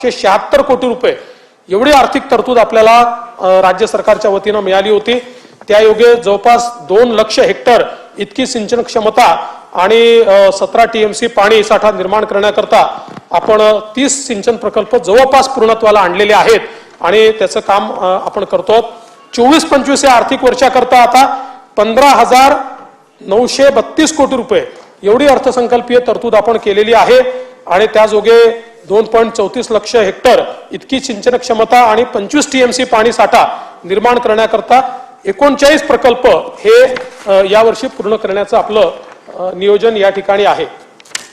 76 कोटी रुपये एवढी आर्थिक तरतूद आपल्याला राज्य सरकारच्या वतीने मिळाली होती। त्यायोगे जवळपास 2 लाख हेक्टर इतकी सिंचन क्षमता आणि 17 टीएमसी पाणी साठा निर्माण करण्याकरता आपण 30 सिंचन प्रकल्प जवळपास पूर्णत्वाला आणलेले आहेत आणि त्याचं काम आपण करतो। 24-25 या आर्थिक वर्षाकरता आता 15,932 कोटी रुपये एवढी अर्थसंकल्पीय तरतूद आपण केलेली आहे आणि त्याजोगे 2.34 लाख हेक्टर इतकी सिंचन क्षमता आणि 25 टीएमसी पाणी साठा निर्माण करण्याकरता 39 प्रकल्प हे यावर्षी पूर्ण करण्याचं आपलं नियोजन या ठिकाणी आहे।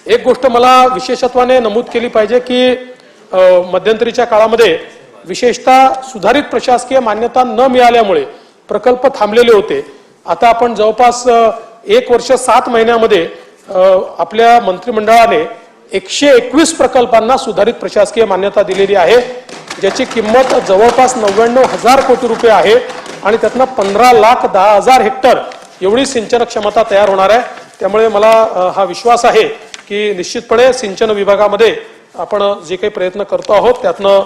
एक गोष्ट मला विशेषत्वाने नमूद केली पाहिजे की मध्यंतरीच्या काळामध्ये विशेषतः सुधारित प्रशासकीय मान्यता न मिळाल्यामुळे प्रकल्प थांबलेले होते। आता आपण जवळपास 1 वर्ष 7 महिन्यामध्ये आपल्या मंत्रिमंडळाने 121 प्रकल्पांना सुधारित प्रशासकीय मान्यता दिलेली आहे, ज्याची किंमत जवळपास 99,000 कोटी रुपये आहे आणि त्यातनं 15,10,000 हेक्टर एवढी सिंचन क्षमता तयार होणार आहे। त्यामुळे मला हा विश्वास आहे की निश्चितपणे सिंचन विभागामध्ये आपण जे काही प्रयत्न करतो आहोत त्यातनं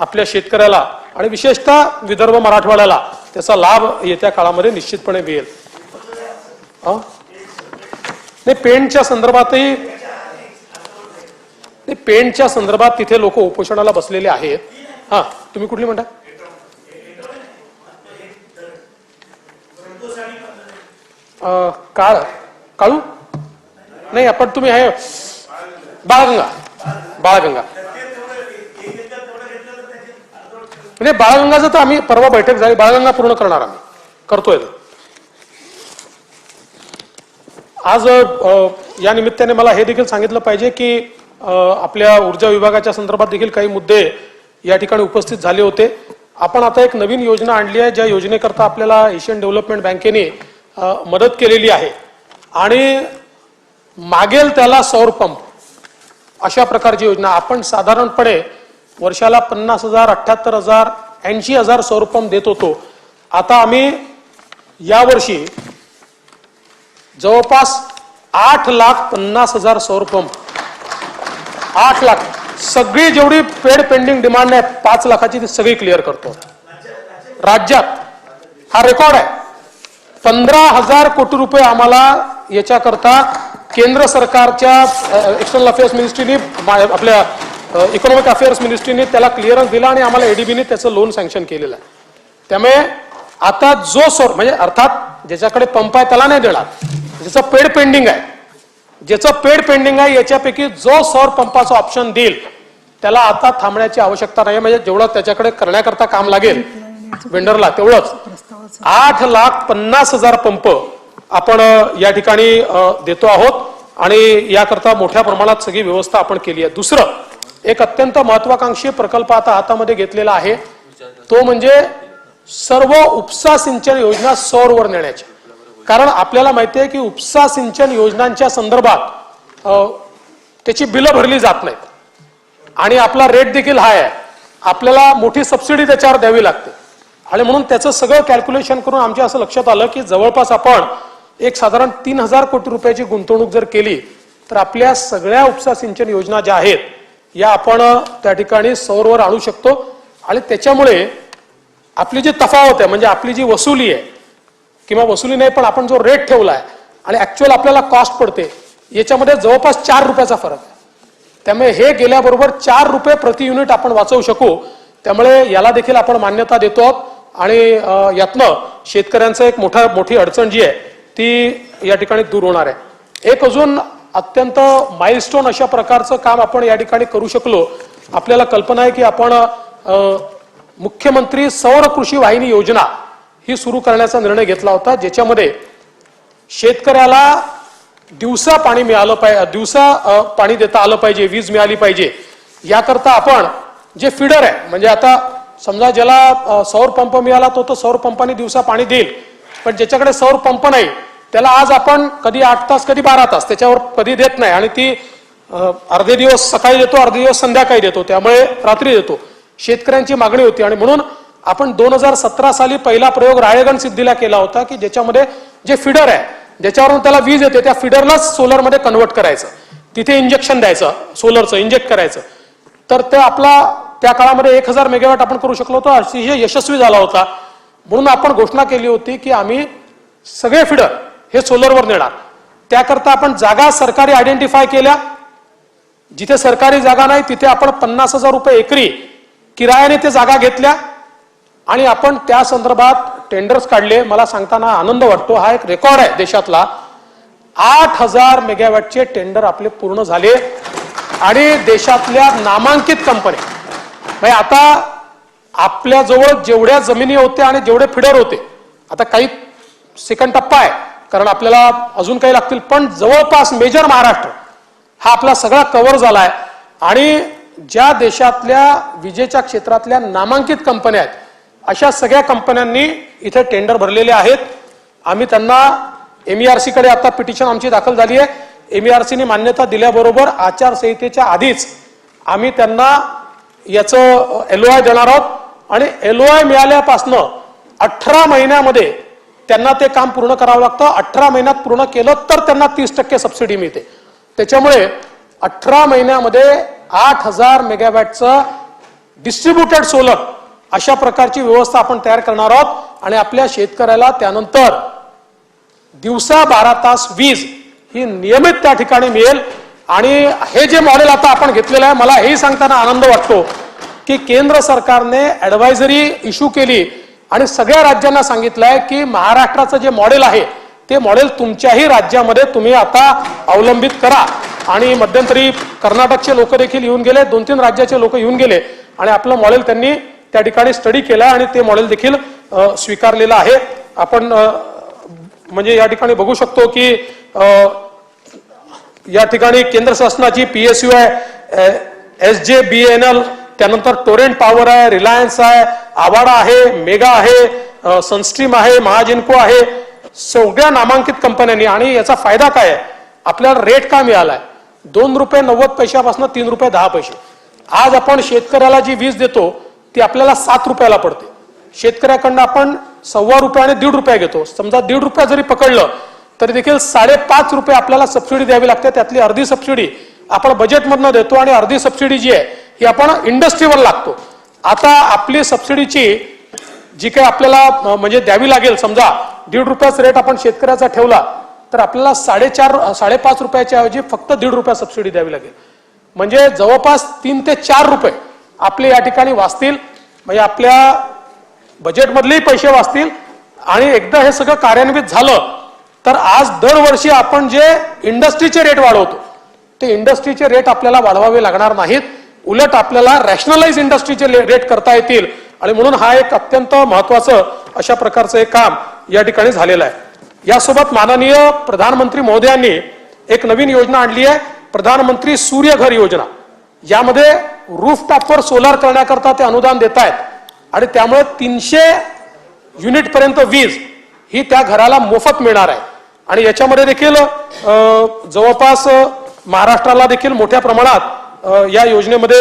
आपल्या शेतकऱ्याला आणि विशेषतः विदर्भ मराठवाड्याला त्याचा लाभ येत्या काळामध्ये निश्चितपणे मिळेल। नाही, पेंटच्या संदर्भात तिथे लोक उपोषणाला बसलेले आहेत। हा, तुम्ही कुठली म्हणता? काळू नाही, आपण तुम्ही आहे बाळगंगा म्हणजे बाळगंगाचं तर आम्ही परवा बैठक झाली, बाळगंगा पूर्ण करणार आम्ही करतोय। आज या निमित्ताने मला हे देखील सांगितलं पाहिजे की आपल्या ऊर्जा विभागाच्या संदर्भात देखील काही मुद्दे या ठिकाणी उपस्थित झाले होते। आपण आता एक नवीन योजना आणली आहे, ज्या योजनेकरता आपल्याला एशियन डेव्हलपमेंट बँकेने मदत केलेली आहे आणि मागेल त्याला सौर पंप अशा प्रकारची योजना आपण साधारणपणे वर्षाला 50,000, 78,000, 80,000 सौर पंप देत होतो। आता आम्ही यावर्षी जवळपास 8,50,000 सौर पंप 8 लाख सगळी जेवढी पेड पेंडिंग डिमांड आहे 5 लाखाची ती सगळी क्लिअर करतो राज्यात। हा रेकॉर्ड आहे। 15,000 कोटी रुपये आम्हाला याच्याकरता केंद्र सरकारच्या एक्सटर्नल अफेअर्स मिनिस्ट्रीने आपल्या इकॉनॉमिक अफेअर्स मिनिस्ट्रीने त्याला क्लिअरन्स दिला आणि आम्हाला एडीबीने त्याचं लोन सँक्शन केलेलं आहे। त्यामुळे आता जो सौर म्हणजे अर्थात ज्याच्याकडे पंप आहे त्याला नाही देणार, ज्याचं पेड पेंडिंग आहे, याच्यापैकी जो सौर पंपाचा ऑप्शन देईल त्याला आता थांबण्याची आवश्यकता नाही। म्हणजे जेवढं त्याच्याकडे करण्याकरता काम लागेल वेंडरला तेवढंच 8,50,000 पंप आपण या ठिकाणी देतो आहोत आणि याकरता मोठ्या प्रमाणात सगळी व्यवस्था आपण केली आहे। दुसरं एक अत्यंत महत्वाकांक्षी प्रकल्प आता हातामध्ये घेतलेला आहे, तो म्हणजे सर्व उपसा सिंचन योजना सौरवर नेण्याची। कारण आपल्याला माहिती आहे की उपसा सिंचन योजनांच्या संदर्भात त्याची बिलं भरली जात नाहीत आणि आपला रेट देखील हाय आहे, आपल्याला मोठी सबसिडी त्याच्यावर द्यावी लागते आणि म्हणून त्याचं सगळं कॅल्क्युलेशन करून आमच्या असं लक्षात आलं की जवळपास आपण एक साधारण 3,000 कोटी रुपयाची गुंतवणूक जर केली तर आपल्या सगळ्या उपसा सिंचन योजना ज्या आहेत या आपण त्या ठिकाणी सौरवर आणू शकतो आणि त्याच्यामुळे आपली जी तफावत आहे म्हणजे आपली जी वसुली आहे किंवा वसुली नाही पण आपण जो रेट ठेवलाय आणि ऍक्च्युअल आपल्याला कॉस्ट पडते याच्यामध्ये जवळपास 4 रुपयाचा फरक आहे। त्यामुळे हे गेल्याबरोबर 4 रुपये प्रति युनिट आपण वाचवू शकू। त्यामुळे याला देखील आपण मान्यता देतो आहोत आणि यातनं शेतकऱ्यांचं एक मोठी अडचण जी आहे ती या ठिकाणी दूर होणार आहे। एक अजून अत्यंत माइलस्टोन अशा प्रकारचं काम आपण या ठिकाणी करू शकलो। आपल्याला कल्पना आहे की आपण मुख्यमंत्री सौर कृषी वाहिनी योजना ही सुरू करण्याचा निर्णय घेतला होता, ज्याच्यामध्ये शेतकऱ्याला दिवसा पाणी मिळालं पाहिजे, दिवसा पाणी देता आलं पाहिजे, वीज मिळाली पाहिजे। याकरता आपण जे फीडर आहे म्हणजे आता समजा ज्याला सौर पंप मिळाला तो सौर पंपाने दिवसा पाणी देईल, पण ज्याच्याकडे सौर पंप नाही त्याला आज आपण कधी 8 तास कधी 12 तास त्याच्यावर कधी देत नाही आणि ती अर्धे दिवस सकाळी देतो अर्धे दिवस संध्याकाळी देतो, त्यामुळे रात्री देतो। शेतकऱ्यांची मागणी होती आणि म्हणून आपण 2017 साली पहिला प्रयोग राळेगण सिद्धीला केला होता की ज्याच्यामध्ये जे फीडर आहे ज्याच्यावरून त्याला वीज येते त्या फीडरलाच सोलर मध्ये कन्वर्ट करायचं, तिथे इंजेक्शन द्यायचं, सोलरचं इंजेक्ट करायचं तर ते आपला त्या काळामध्ये 1000 मेगावॅट आपण करू शकलो होतो, अतिशय यशस्वी झाला होता. म्हणून आपण घोषणा केली होती की आम्ही सगळे फिडर हे सोलरवर नेणार. त्याकरता आपण जागा सरकारी आयडेंटिफाय केल्या. जिथे सरकारी जागा नाही तिथे आपण 50,000 रुपये एकरी किरायाने ते जागा घेतल्या आणि आपण त्या संदर्भात टेंडर्स काढले. मला सांगताना आनंद वाटतो, हा एक रेकॉर्ड आहे देशातला. 8,000 मेगावॅटचे टेंडर आपले पूर्ण झाले आणि देशातल्या नामांकित कंपन्या म्हणजे आता आपल्या जवळ जेवढ्या जमिनी होत्या आणि जेवढे फिडर होते, आता काही सेकंड टप्पा आहे कारण आपल्याला अजून काही लागतील, पण जवळपास मेजर महाराष्ट्र हा आपला सगळा कव्हर झालाय. आणि ज्या देशातल्या विजेच्या क्षेत्रातल्या नामांकित कंपन्या आहेत अशा सगळ्या कंपन्यांनी इथे टेंडर भरलेले आहेत. आम्ही त्यांना MERC कडे आता पिटिशन आमची दाखल झाली आहे. MERCने मान्यता दिल्याबरोबर आचारसंहितेच्या आधीच आम्ही त्यांना याचं LOI देणार आहोत आणि LOI मिळाल्यापासनं 18 महिन्यामध्ये त्यांना ते काम पूर्ण करावं लागतं. 18 महिन्यात पूर्ण केलं तर त्यांना 30% सबसिडी मिळते. त्याच्यामुळे 18 महिन्यामध्ये 8,000 मेगावॅटचं डिस्ट्रीब्युटेड सोलर अशा प्रकारची व्यवस्था आपण तयार करणार आहोत आणि आपल्या शेतकऱ्याला त्यानंतर दिवसा 12 तास वीज ही नियमित त्या ठिकाणी मिळेल. आणि हे जे मॉडेल आता आपण घेतलेलं आहे, मला हेही सांगताना आनंद वाटतो की केंद्र सरकारने ऍडवायझरी इश्यू केली आणि सगळ्या राज्यांना सांगितलंय की महाराष्ट्राचं जे मॉडेल आहे ते मॉडेल तुमच्याही राज्यामध्ये तुम्ही आता अवलंबित करा. आणि मध्यंतरी कर्नाटकचे लोक देखील येऊन गेले, 2-3 राज्याचे लोक येऊन गेले आणि आपलं मॉडेल त्यांनी त्या ठिकाणी स्टडी केला आणि ते मॉडेल देखील स्वीकारलेलं आहे. आपण म्हणजे या ठिकाणी बघू शकतो की या ठिकाणी केंद्र शासनाची PSU आहे, SJBNL, त्यानंतर टोरेंट पॉवर आहे, रिलायन्स आहे, आवाडा आहे, मेगा आहे, सनस्ट्रीम आहे, महाजिनको आहे, सगळ्या नामांकित कंपन्यांनी. आणि याचा फायदा काय आहे, आपल्याला रेट काय मिळालाय, ₹2.90 ₹3.10. आज आपण शेतकऱ्याला जी वीज देतो ती आपल्याला 7 रुपयाला पडते. शेतकऱ्याकडनं आपण ₹1.25 आणि ₹1.5 घेतो. समजा ₹1.5 जरी पकडलं तरी देखील ₹5.5 आपल्याला सबसिडी द्यावी लागते. त्यातली अर्धी सबसिडी आपण बजेटमधनं देतो आणि अर्धी सबसिडी जी आहे ही आपण इंडस्ट्रीवर लागतो. आता आपली सबसिडीची जी काही आपल्याला म्हणजे द्यावी लागेल, समजा ₹1.5 रेट आपण शेतकऱ्याचा ठेवला तर आपल्याला ₹5.5 ऐवजी फक्त ₹1.5 सबसिडी द्यावी लागेल. म्हणजे जवळपास ₹3 ते ₹4 आपले या ठिकाणी वाचतील. म्हणजे आपल्या बजेटमधलेही पैसे वाचतील. आणि एकदा हे सगळं कार्यान्वित झालं तर आज दरवर्षी आपण जे इंडस्ट्रीचे रेट वाढवतो ते इंडस्ट्रीचे रेट आपल्याला वाढवावे लागणार नाहीत, उलट आपल्याला रॅशनलाइज इंडस्ट्रीचे रेट करता येतील. आणि म्हणून हा एक अत्यंत महत्वाचं अशा प्रकारचं एक काम या ठिकाणी झालेलं आहे. यासोबत माननीय प्रधानमंत्री महोदयांनी एक नवीन योजना आणली आहे, प्रधानमंत्री सूर्यघर योजना. यामध्ये रूफटॉपवर सोलार करण्याकरता ते अनुदान देत आहेत आणि त्यामुळे 300 युनिट पर्यंत वीज ही त्या घराला मोफत मिळणार आहे. आणि याच्यामध्ये देखील जवळपास महाराष्ट्राला देखील मोठ्या प्रमाणात या योजनेमध्ये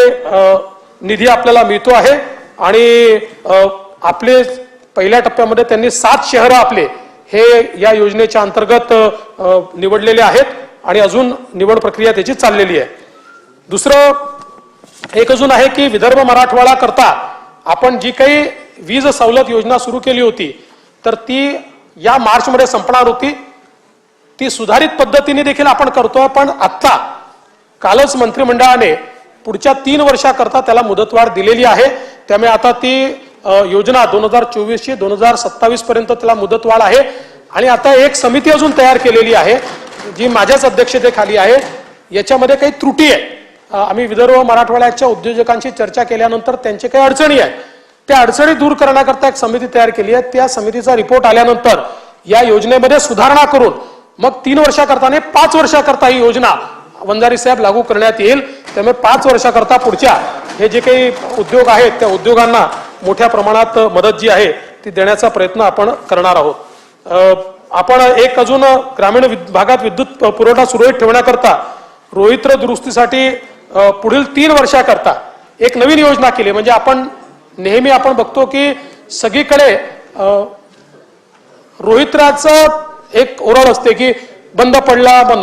निधी आपल्याला मिळतो आहे. आणि आपले पहिल्या टप्प्यामध्ये त्यांनी 7 शहरं आपले हे या योजनेच्या अंतर्गत निवडलेले आहेत आणि अजून निवड प्रक्रिया त्याची चाललेली आहे. दुसरं एक अजून आहे की विदर्भ मराठवाडा करता आपण जी काही वीज सवलत योजना सुरू केली होती तर ती या मार्चमध्ये संपणार होती. ती सुधारित पद्धतीने देखील आपण करतोय, पण आता कालच मंत्रिमंडळाने पुढच्या 3 वर्षाकरता त्याला मुदतवाढ दिलेली आहे. त्यामुळे आता ती योजना 2024 ची 2027 पर्यंत त्याला मुदतवाढ आहे. आणि आता एक समिती अजून तयार केलेली आहे जी माझ्याच अध्यक्षतेखाली आहे. याच्यामध्ये काही त्रुटी आहे. आम्ही विदर्भ मराठवाड्याच्या उद्योजकांशी चर्चा केल्यानंतर त्यांचे काही अडचणी आहेत, त्या अडचणी दूर करण्याकरता एक समिती तयार केली आहे. त्या समितीचा रिपोर्ट आल्यानंतर या योजनेमध्ये सुधारणा करून मग 3 वर्षाकरता नाही 5 वर्षाकरता ही योजना वंजारी साहेब लागू करण्यात येईल. त्यामुळे 5 वर्षाकरता पुढच्या हे जे काही उद्योग आहेत त्या उद्योगांना मोठ्या प्रमाणात मदत जी आहे ती देण्याचा प्रयत्न आपण करणार आहोत. आपण एक अजून ग्रामीण भागात विद्युत पुरवठा सुरळीत ठेवण्याकरता रोहित्र दुरुस्तीसाठी पुढील 3 वर्षाकरता एक नवीन योजना केली. म्हणजे आपण नेहमी आपण बघतो की सगळीकडे रोहित्राचं एक ओरड असते की बंद पडला, नवीन